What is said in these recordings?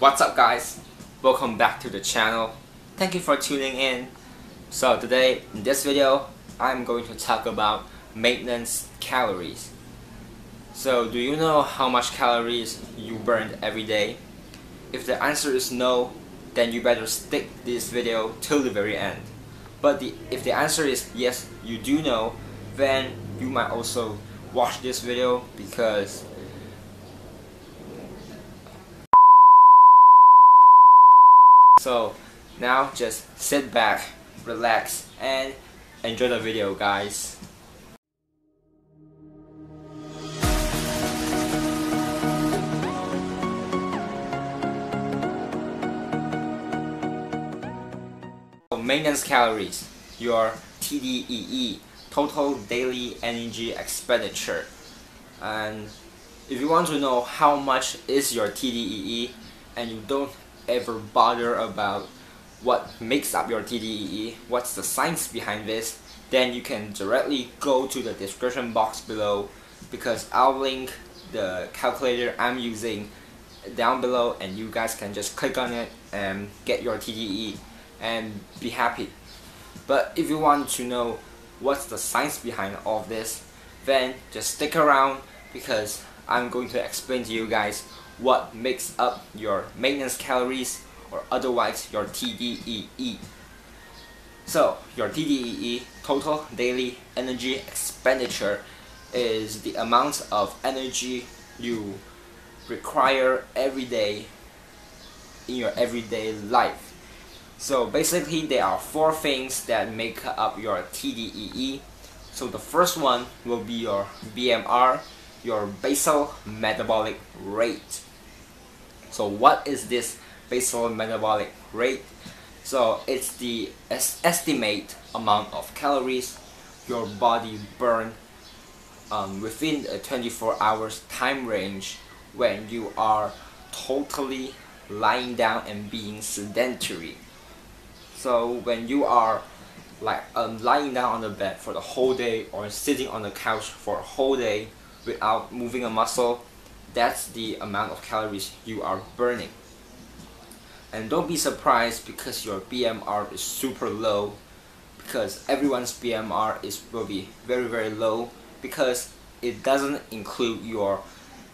What's up guys? Welcome back to the channel. Thank you for tuning in. So today in this video I'm going to talk about maintenance calories. So do you know how much calories you burn every day? If the answer is no, then you better stick this video till the very end. But if the answer is yes, you do know, then you might also watch this video because so now just sit back, relax, and enjoy the video, guys. Maintenance calories, your TDEE, total daily energy expenditure. And if you want to know how much is your TDEE and you don't ever bother about what makes up your TDEE, what's the science behind this, then you can directly go to the description box below, because I'll link the calculator I'm using down below and you guys can just click on it and get your TDEE and be happy. But if you want to know what's the science behind all of this, then just stick around, because I'm going to explain to you guys what makes up your maintenance calories, or otherwise your TDEE. So your TDEE, total daily energy expenditure, is the amount of energy you require every day in your everyday life. So basically there are four things that make up your TDEE. So the first one will be your BMR, your basal metabolic rate. So what is this basal metabolic rate? So it's the estimate amount of calories your body burn within a 24 hours time range when you are totally lying down and being sedentary. So when you are lying down on the bed for the whole day, or sitting on the couch for a whole day without moving a muscle, that's the amount of calories you are burning. And don't be surprised because your BMR is super low, because everyone's BMR will be very low, because it doesn't include your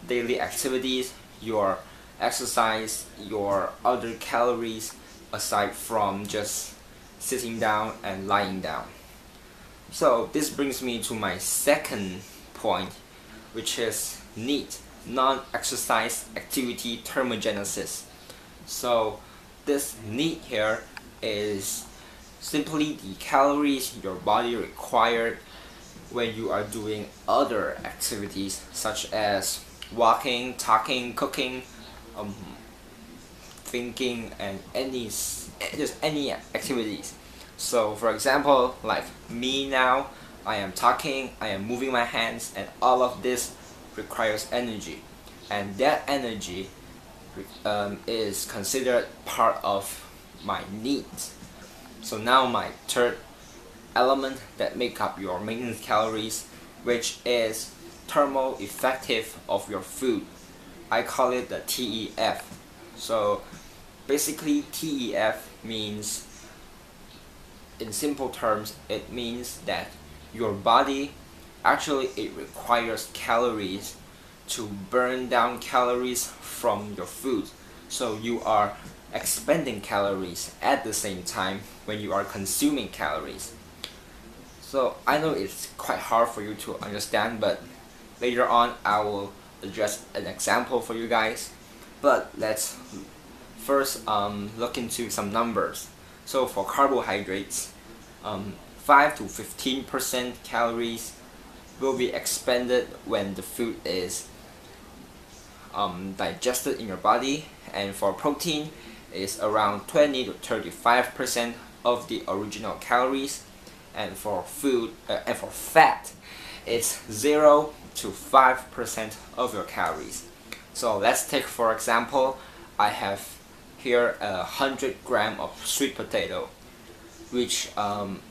daily activities, your exercise, your other calories aside from just sitting down and lying down. So this brings me to my second point, which is NEAT, non-exercise activity thermogenesis. So this NEAT here is simply the calories your body required when you are doing other activities such as walking, talking, cooking, thinking, and just any activities. So for example, like me now, I am talking, I am moving my hands, and all of this requires energy, and that energy is considered part of my needs. So now my third element that make up your maintenance calories, which is thermal effective of your food. I call it the TEF. So basically TEF means, in simple terms, it means that your body actually it requires calories to burn down calories from your food. So you are expending calories at the same time when you are consuming calories. So I know it's quite hard for you to understand, but later on I will address an example for you guys. But let's first look into some numbers. So for carbohydrates, 5 to 15% calories will be expended when the food is digested in your body, and for protein is around 20 to 35% of the original calories, and for fat it's 0 to 5% of your calories. So let's take, for example, I have here 100 grams of sweet potato, which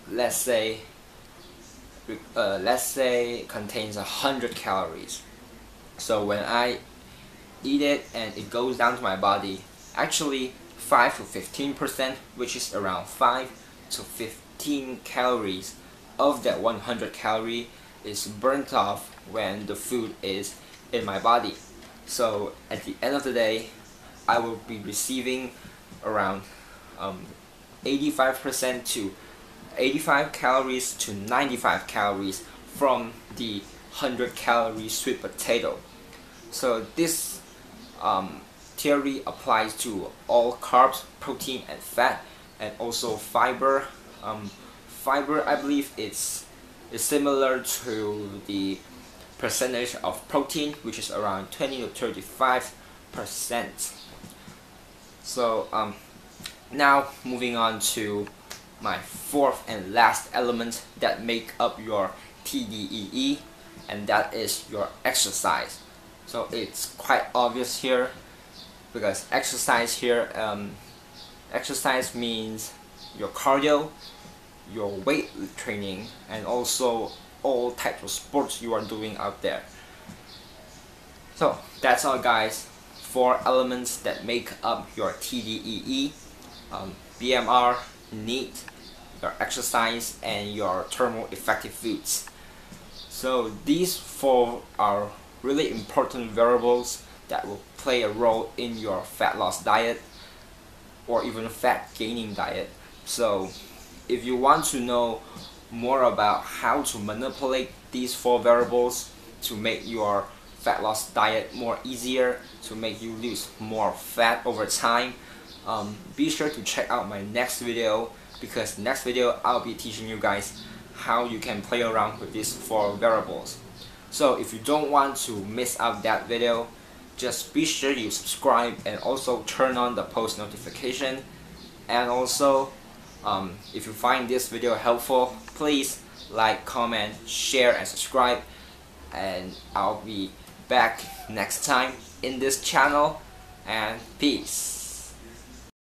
let's say contains 100 calories. So when I eat it and it goes down to my body, Actually 5 to 15%, which is around 5 to 15 calories of that 100 calorie is burnt off when the food is in my body. So at the end of the day, I will be receiving around 85% to 85 calories to 95 calories from the 100 calorie sweet potato. So this theory applies to all carbs, protein and fat, and also fiber. Fiber, I believe is similar to the percentage of protein, which is around 20 to 35%. So now moving on to my fourth and last element that make up your TDEE, and that is your exercise. So it's quite obvious here, because exercise here, exercise means your cardio, your weight training, and also all types of sports you are doing out there. So that's all guys, 4 elements that make up your TDEE: BMR, NEAT, your exercise, and your thermal effective foods. So these 4 are really important variables that will play a role in your fat loss diet or even fat gaining diet. So if you want to know more about how to manipulate these 4 variables to make your fat loss diet more easier, to make you lose more fat over time, be sure to check out my next video, because next video I'll be teaching you guys how you can play around with these 4 variables. So if you don't want to miss out that video, just be sure you subscribe and also turn on the post notification. And also if you find this video helpful, please like, comment, share and subscribe, and I'll be back next time in this channel, and peace.